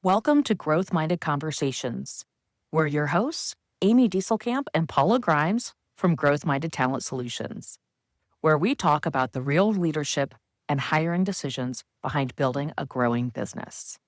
Welcome to Growth Minded Conversations. We're your hosts, Amy Diestelkamp and Paula Grimes from Growth Minded Talent Solutions, where we talk about the real leadership and hiring decisions behind building a growing business.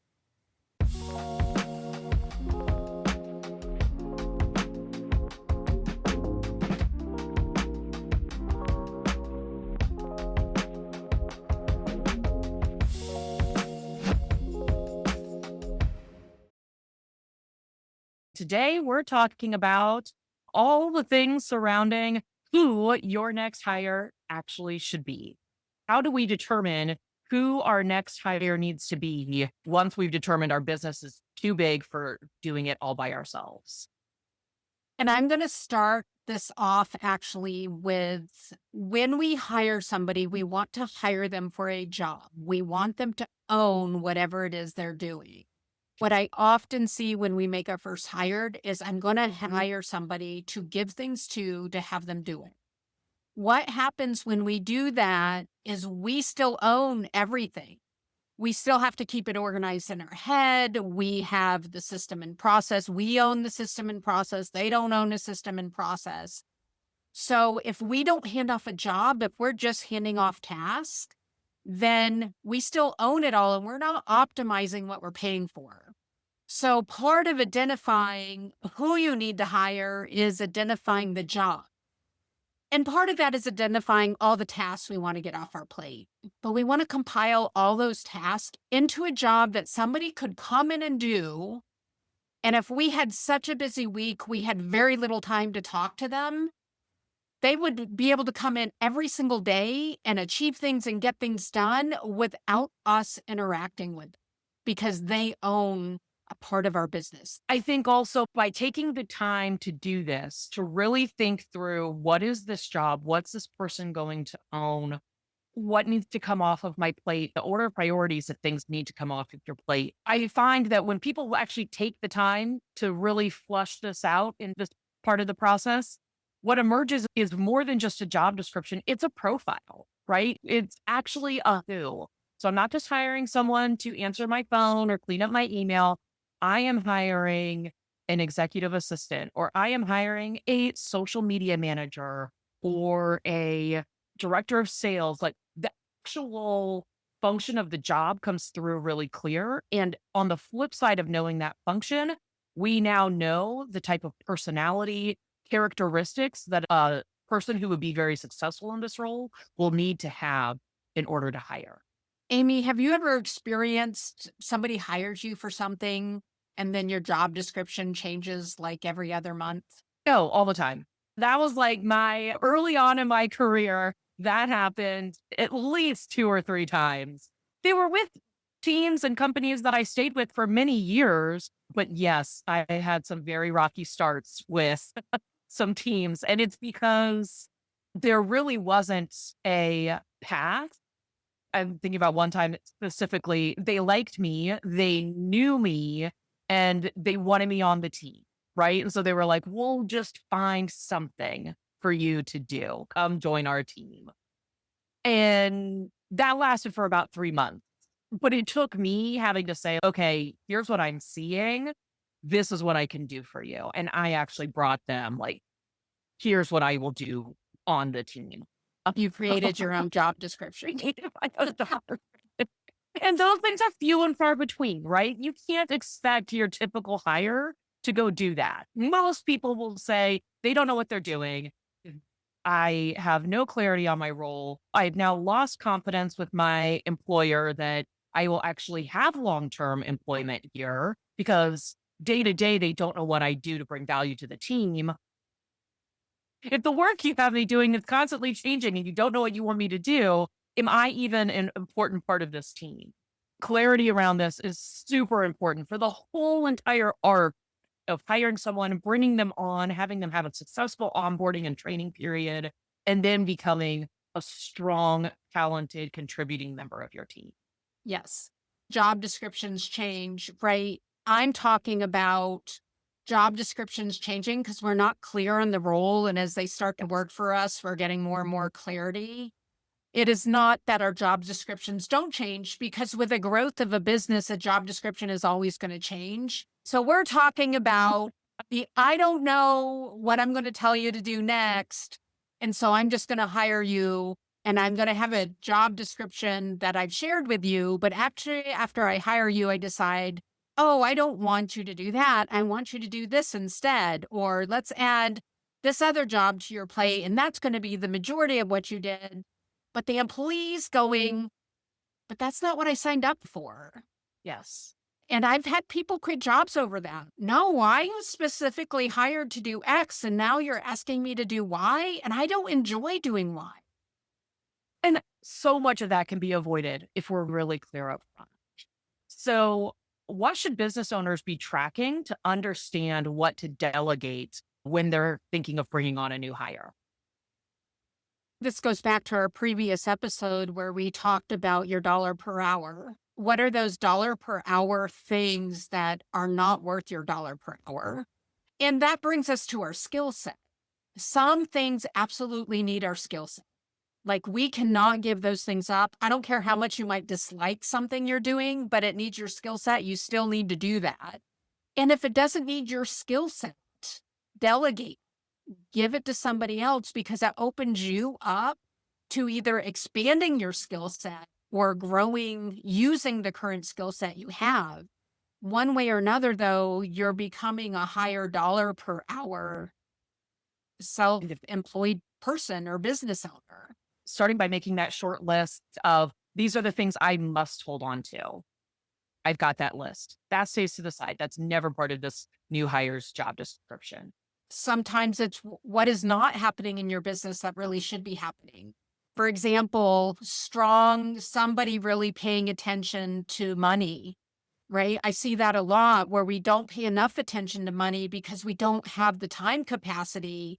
Today, we're talking about all the things surrounding who your next hire actually should be. How do we determine who our next hire needs to be once we've determined our business is too big for doing it all by ourselves? And I'm going to start this off actually with when we hire somebody, we want to hire them for a job. We want them to own whatever it is they're doing. What I often see when we make our first hired is I'm going to hire somebody to give things to have them do it. What happens when we do that is we still own everything. We still have to keep it organized in our head. We have the system and process. We own the system and process. They don't own a system and process. So if we don't hand off a job, if we're just handing off tasks, then we still own it all and we're not optimizing what we're paying for. So part of identifying who you need to hire is identifying the job. And part of that is identifying all the tasks we want to get off our plate. But we want to compile all those tasks into a job that somebody could come in and do. And if we had such a busy week, we had very little time to talk to them, they would be able to come in every single day and achieve things and get things done without us interacting with them because they own a part of our business. I think also by taking the time to do this, to really think through what is this job? What's this person going to own? What needs to come off of my plate? The order of priorities that things need to come off of your plate. I find that when people actually take the time to really flush this out in this part of the process, what emerges is more than just a job description. It's a profile, right? It's actually a who. So I'm not just hiring someone to answer my phone or clean up my email. I am hiring an executive assistant, or I am hiring a social media manager or a director of sales. Like the actual function of the job comes through really clear. And on the flip side of knowing that function, we now know the type of personality characteristics that a person who would be very successful in this role will need to have in order to hire. Amy, have you ever experienced somebody hires you for something and then your job description changes like every other month? No, all the time. That was like my early on in my career. That happened at least 2 or 3 times. They were with teams and companies that I stayed with for many years. But yes, I had some very rocky starts with some teams. And it's because there really wasn't a path. I'm thinking about one time specifically, they liked me, they knew me, and they wanted me on the team, right? And so they were like, we'll just find something for you to do. Come join our team. And that lasted for about 3 months. But it took me having to say, okay, here's what I'm seeing. This is what I can do for you. And I actually brought them, like, here's what I will do on the team. You created your own job description. And those things are few and far between, right? You can't expect your typical hire to go do that. Most people will say they don't know what they're doing. I have no clarity on my role. I've now lost confidence with my employer that I will actually have long term employment here because day to day, they don't know what I do to bring value to the team. If the work you have me doing is constantly changing and you don't know what you want me to do, am I even an important part of this team? Clarity around this is super important for the whole entire arc of hiring someone, bringing them on, having them have a successful onboarding and training period, and then becoming a strong, talented, contributing member of your team. Yes. Job descriptions change, right? I'm talking about job descriptions changing because we're not clear on the role. And as they start to work for us, we're getting more and more clarity. It is not that our job descriptions don't change because with the growth of a business, a job description is always going to change. So we're talking about the I don't know what I'm going to tell you to do next. And so I'm just going to hire you and I'm going to have a job description that I've shared with you. But actually, after I hire you, I decide, oh, I don't want you to do that. I want you to do this instead. Or let's add this other job to your plate. And that's going to be the majority of what you did, but the employee's going, "But that's not what I signed up for." Yes. And I've had people quit jobs over that. "No, I was specifically hired to do X, and now you're asking me to do Y, and I don't enjoy doing Y." And so much of that can be avoided if we're really clear up front. So, what should business owners be tracking to understand what to delegate when they're thinking of bringing on a new hire? This goes back to our previous episode where we talked about your dollar per hour. What are those dollar per hour things that are not worth your dollar per hour? And that brings us to our skill set. Some things absolutely need our skill set. Like, we cannot give those things up. I don't care how much you might dislike something you're doing, but it needs your skill set. You still need to do that. And if it doesn't need your skill set, delegate, give it to somebody else because that opens you up to either expanding your skill set or growing using the current skill set you have. One way or another, though, you're becoming a higher dollar per hour self employed person or business owner. Starting by making that short list of these are the things I must hold on to. I've got that list. That stays to the side. That's never part of this new hire's job description. Sometimes it's what is not happening in your business that really should be happening. For example, somebody really paying attention to money, right? I see that a lot where we don't pay enough attention to money because we don't have the time capacity.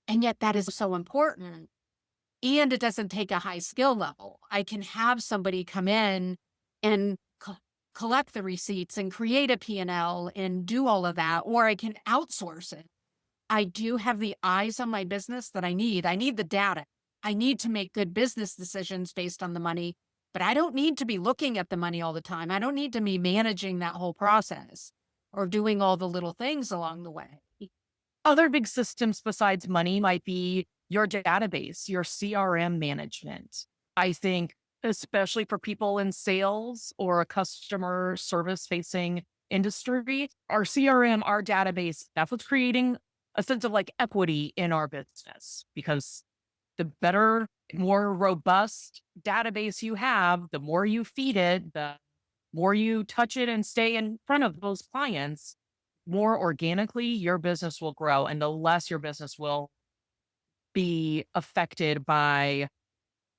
And yet that is so important. And it doesn't take a high skill level. I can have somebody come in and collect the receipts and create a P&L and do all of that, or I can outsource it. I do have the eyes on my business that I need. I need the data. I need to make good business decisions based on the money, but I don't need to be looking at the money all the time. I don't need to be managing that whole process or doing all the little things along the way. Other big systems besides money might be your database, your CRM management. I think, especially for people in sales or a customer service facing industry, our CRM, our database, that's what's creating a sense of like equity in our business because the better, more robust database you have, the more you feed it, the more you touch it and stay in front of those clients, more organically your business will grow and the less your business will be affected by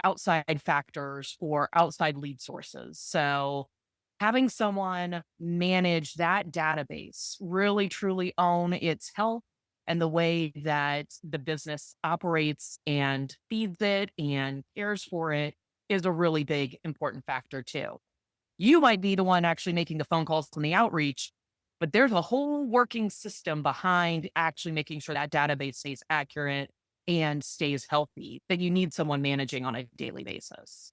outside factors or outside lead sources. So, having someone manage that database, really truly own its health and the way that the business operates and feeds it and cares for it is a really big, important factor too. You might be the one actually making the phone calls and the outreach, but there's a whole working system behind actually making sure that database stays accurate and stays healthy that you need someone managing on a daily basis.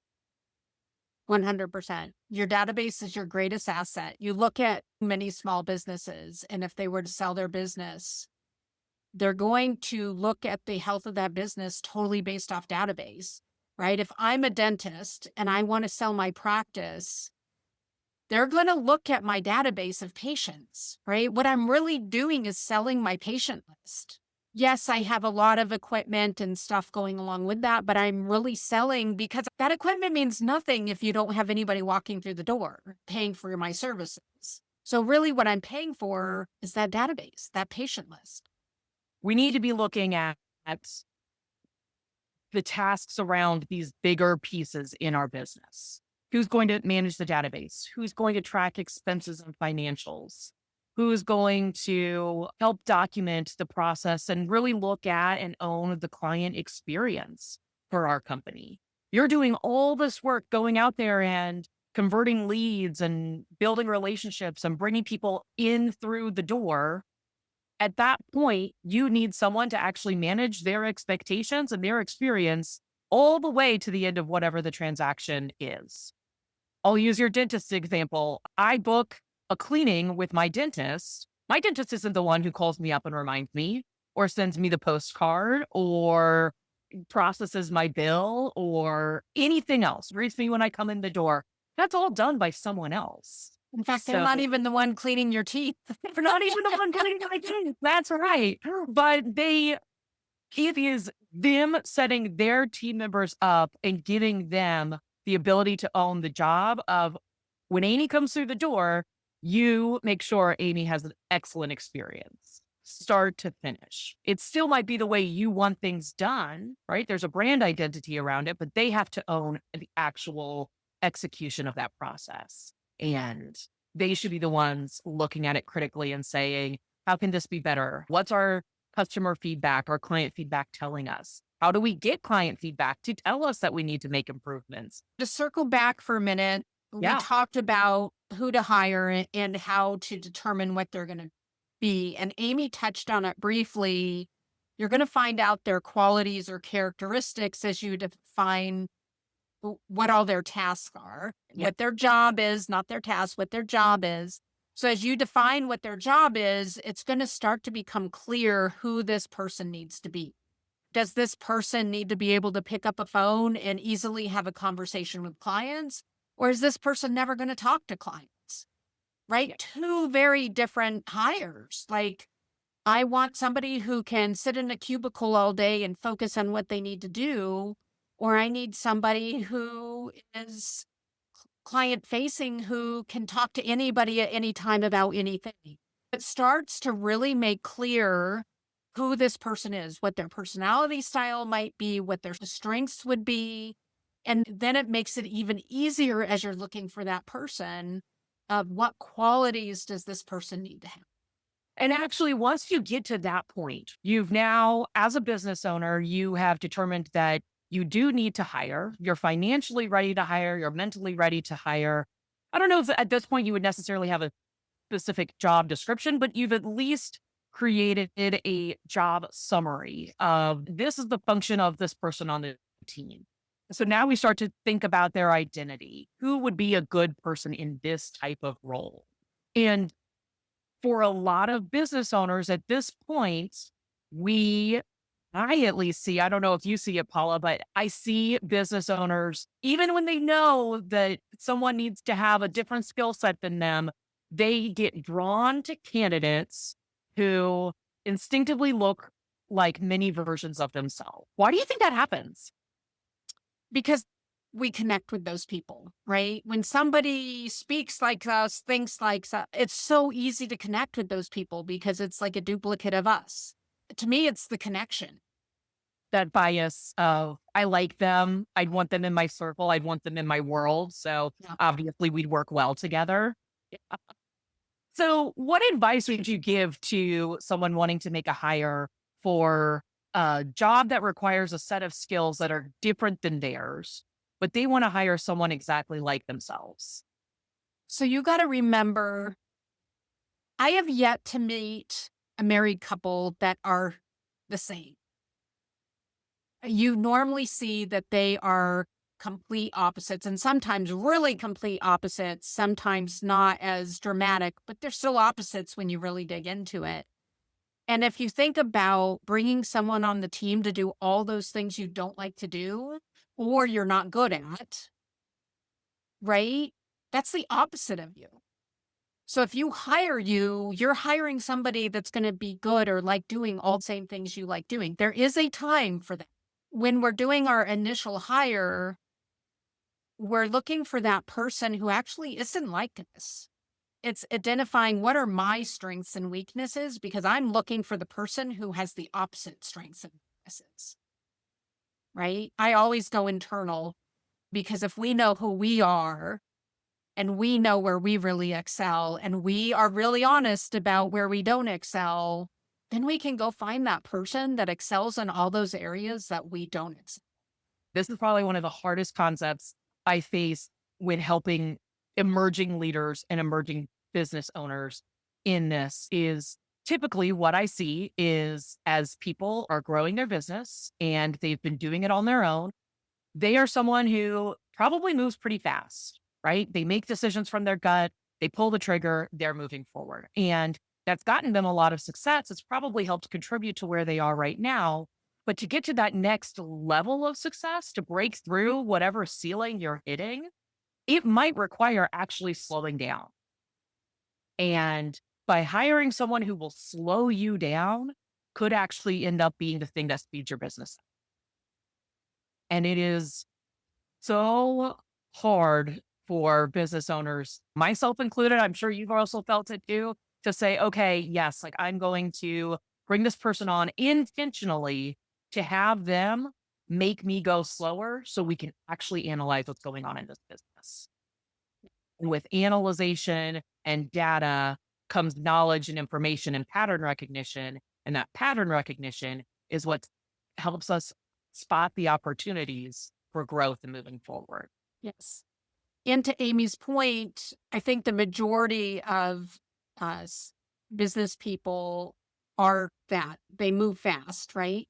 100%. Your database is your greatest asset. You look at many small businesses, and if they were to sell their business, they're going to look at the health of that business totally based off database, right? If I'm a dentist and I want to sell my practice, they're going to look at my database of patients, right? What I'm really doing is selling my patient list. Yes, I have a lot of equipment and stuff going along with that, but I'm really selling because that equipment means nothing if you don't have anybody walking through the door paying for my services. So, really, what I'm paying for is that database, that patient list. We need to be looking at the tasks around these bigger pieces in our business. Who's going to manage the database? Who's going to track expenses and financials? Who's going to help document the process and really look at and own the client experience for our company? You're doing all this work going out there and converting leads and building relationships and bringing people in through the door. At that point, you need someone to actually manage their expectations and their experience all the way to the end of whatever the transaction is. I'll use your dentist example. I book a cleaning with my dentist. My dentist isn't the one who calls me up and reminds me or sends me the postcard or processes my bill or anything else, greets me when I come in the door. That's all done by someone else. In fact, they're So not even the one cleaning your teeth. they're not even the one cleaning my teeth. That's right. But it is them setting their team members up and giving them the ability to own the job of when Amy comes through the door, you make sure Amy has an excellent experience, start to finish. It still might be the way you want things done, right? There's a brand identity around it, but they have to own the actual execution of that process. And they should be the ones looking at it critically and saying, how can this be better? What's our customer feedback or client feedback telling us? How do we get client feedback to tell us that we need to make improvements? To circle back for a minute, we Yeah. talked about who to hire and how to determine what they're going to be. And Amy touched on it briefly. You're going to find out their qualities or characteristics as you define what all their tasks are, Yeah. what their job is, not their task, what their job is. So as you define what their job is, it's going to start to become clear who this person needs to be. Does this person need to be able to pick up a phone and easily have a conversation with clients? Or is this person never going to talk to clients? Right? Yeah. Two very different hires. Like, I want somebody who can sit in a cubicle all day and focus on what they need to do, or I need somebody who is client facing who can talk to anybody at any time about anything. It starts to really make clear who this person is, what their personality style might be, what their strengths would be. And then it makes it even easier as you're looking for that person of what qualities does this person need to have. And actually, once you get to that point, you've now, as a business owner, you have determined that you do need to hire. You're financially ready to hire. You're mentally ready to hire. I don't know if at this point you would necessarily have a specific job description, but you've at least created a job summary of this is the function of this person on the team. So now we start to think about their identity. Who would be a good person in this type of role? And for a lot of business owners at this point, we I at least see, I don't know if you see it, Paula, but I see business owners, even when they know that someone needs to have a different skill set than them, they get drawn to candidates who instinctively look like mini versions of themselves. Why do you think that happens? Because we connect with those people, right? When somebody speaks like us, thinks like us, it's so easy to connect with those people because it's like a duplicate of us. To me, it's the connection. That bias of I like them, I'd want them in my circle, I'd want them in my world. So Yeah. obviously we'd work well together. So, what advice would you give to someone wanting to make a hire for a job that requires a set of skills that are different than theirs, but they want to hire someone exactly like themselves? So you got to remember, I have yet to meet a married couple that are the same. You normally see that they are complete opposites and sometimes really complete opposites, sometimes not as dramatic, but they're still opposites when you really dig into it. And if you think about bringing someone on the team to do all those things you don't like to do or you're not good at, right? That's the opposite of you. So if you hire you, you're hiring somebody that's going to be good or like doing all the same things you like doing. There is a time for that. When we're doing our initial hire, we're looking for that person who actually isn't like us. It's identifying what are my strengths and weaknesses because I'm looking for the person who has the opposite strengths and weaknesses, right? I always go internal because if we know who we are and we know where we really excel and we are really honest about where we don't excel, then we can go find that person that excels in all those areas that we don't excel. This is probably one of the hardest concepts I face when helping emerging leaders and emerging business owners in this is typically what I see is as people are growing their business and they've been doing it on their own, they are someone who probably moves pretty fast, right? They make decisions from their gut, they pull the trigger, they're moving forward. And that's gotten them a lot of success. It's probably helped contribute to where they are right now. But to get to that next level of success, to break through whatever ceiling you're hitting, it might require actually slowing down. And by hiring someone who will slow you down could actually end up being the thing that speeds your business. And it is so hard for business owners, myself included. I'm sure you've also felt it too, to say, okay, yes, like I'm going to bring this person on intentionally to have them make me go slower so we can actually analyze what's going on in this business. And with analyzation and data comes knowledge and information and pattern recognition. And that pattern recognition is what helps us spot the opportunities for growth and moving forward. Yes. And to Amy's point, I think the majority of us business people are that they move fast, right?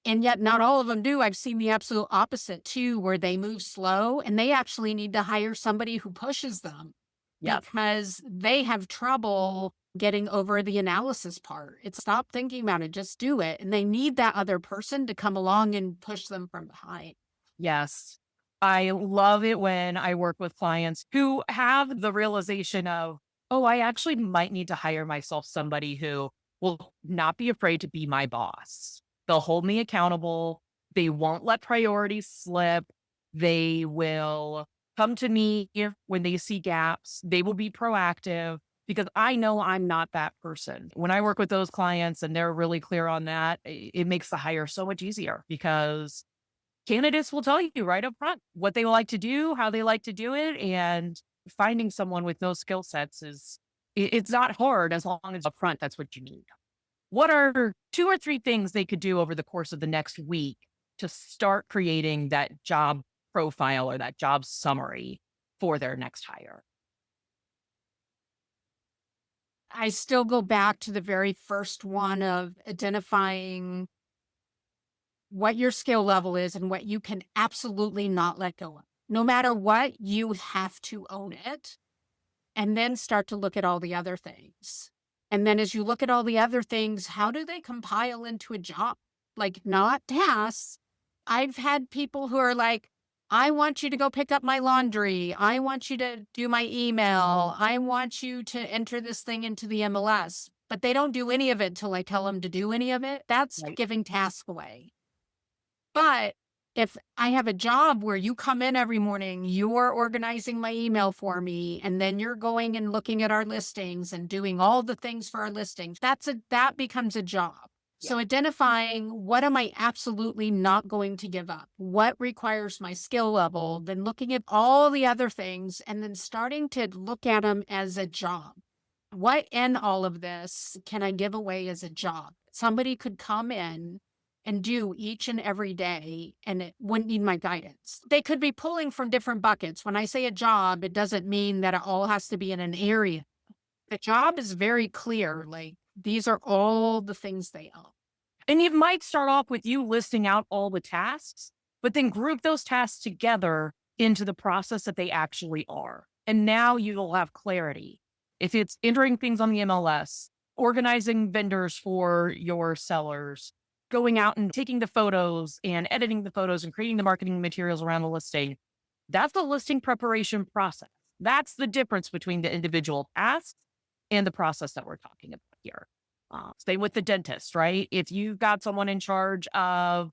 And yet not all of them do. I've seen the absolute opposite too, where they move slow and they actually need to hire somebody who pushes them Yep. because they have trouble getting over the analysis part. It's stop thinking about it, just do it. And they need that other person to come along and push them from behind. Yes. I love it when I work with clients who have the realization of, oh, I actually might need to hire myself somebody who will not be afraid to be my boss. They'll hold me accountable. They won't let priorities slip. They will come to me when they see gaps. They will be proactive because I know I'm not that person. When I work with those clients and they're really clear on that, it makes the hire so much easier because candidates will tell you right up front what they like to do, how they like to do it, and finding someone with those skill sets is it's not hard as long as upfront that's what you need. What are 2 or 3 things they could do over the course of the next week to start creating that job profile or that job summary for their next hire? I still go back to the very first one of identifying what your skill level is and what you can absolutely not let go of. No matter what, you have to own it and then start to look at all the other things. And then as you look at all the other things, how do they compile into a job? Like, not tasks. I've had people who are like, I want you to go pick up my laundry. I want you to do my email. I want you to enter this thing into the MLS. But they don't do any of it till I tell them to do any of it. That's Right. giving tasks away. But if I have a job where you come in every morning, you're organizing my email for me, and then you're going and looking at our listings and doing all the things for our listings, that becomes a job. Yeah. So identifying what am I absolutely not going to give up? What requires my skill level? Then looking at all the other things and then starting to look at them as a job. What in all of this can I give away as a job? Somebody could come in and do each and every day, and it wouldn't need my guidance. They could be pulling from different buckets. When I say a job, it doesn't mean that it all has to be in an area. The job is very clear. Like, these are all the things they own. And it might start off with you listing out all the tasks, but then group those tasks together into the process that they actually are. And now you'll have clarity. If it's entering things on the MLS, organizing vendors for your sellers, going out and taking the photos and editing the photos and creating the marketing materials around the listing, that's the listing preparation process. That's the difference between the individual tasks and the process that we're talking about here. Same with the dentist, right? If you've got someone in charge of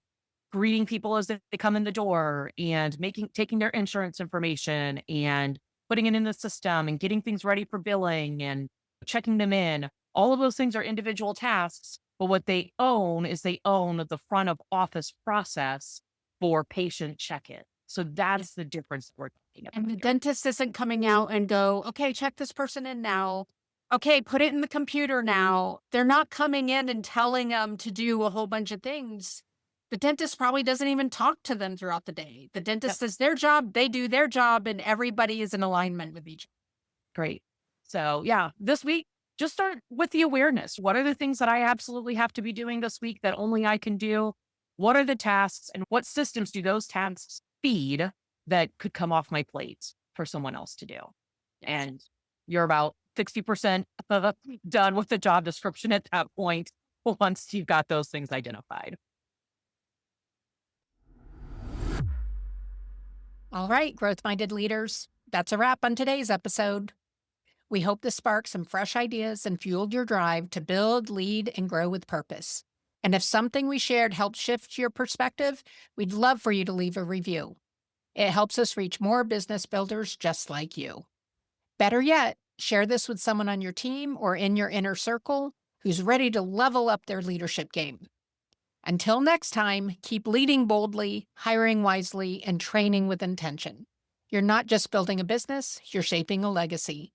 greeting people as they come in the door and taking their insurance information and putting it in the system and getting things ready for billing and checking them in, all of those things are individual tasks. But what they own is they own the front of office process for patient check-in. So Yeah. that's the difference that we're talking And about the here. dentist isn't coming out and go, okay, check this person in now. Okay, put it in the computer now. They're not coming in and telling them to do a whole bunch of things. The dentist probably doesn't even talk to them throughout the day. The dentist does their job, they do their job, and everybody is in alignment with each Great. So, yeah, this week, just start with the awareness. What are the things that I absolutely have to be doing this week that only I can do? What are the tasks and what systems do those tasks feed that could come off my plate for someone else to do. Yes. And you're about 60% done with the job description at that point once you've got those things identified. All right, growth minded leaders, that's a wrap on today's episode. We hope this sparked some fresh ideas and fueled your drive to build, lead, and grow with purpose. And if something we shared helped shift your perspective, we'd love for you to leave a review. It helps us reach more business builders just like you. Better yet, share this with someone on your team or in your inner circle who's ready to level up their leadership game. Until next time, keep leading boldly, hiring wisely, and training with intention. You're not just building a business, you're shaping a legacy.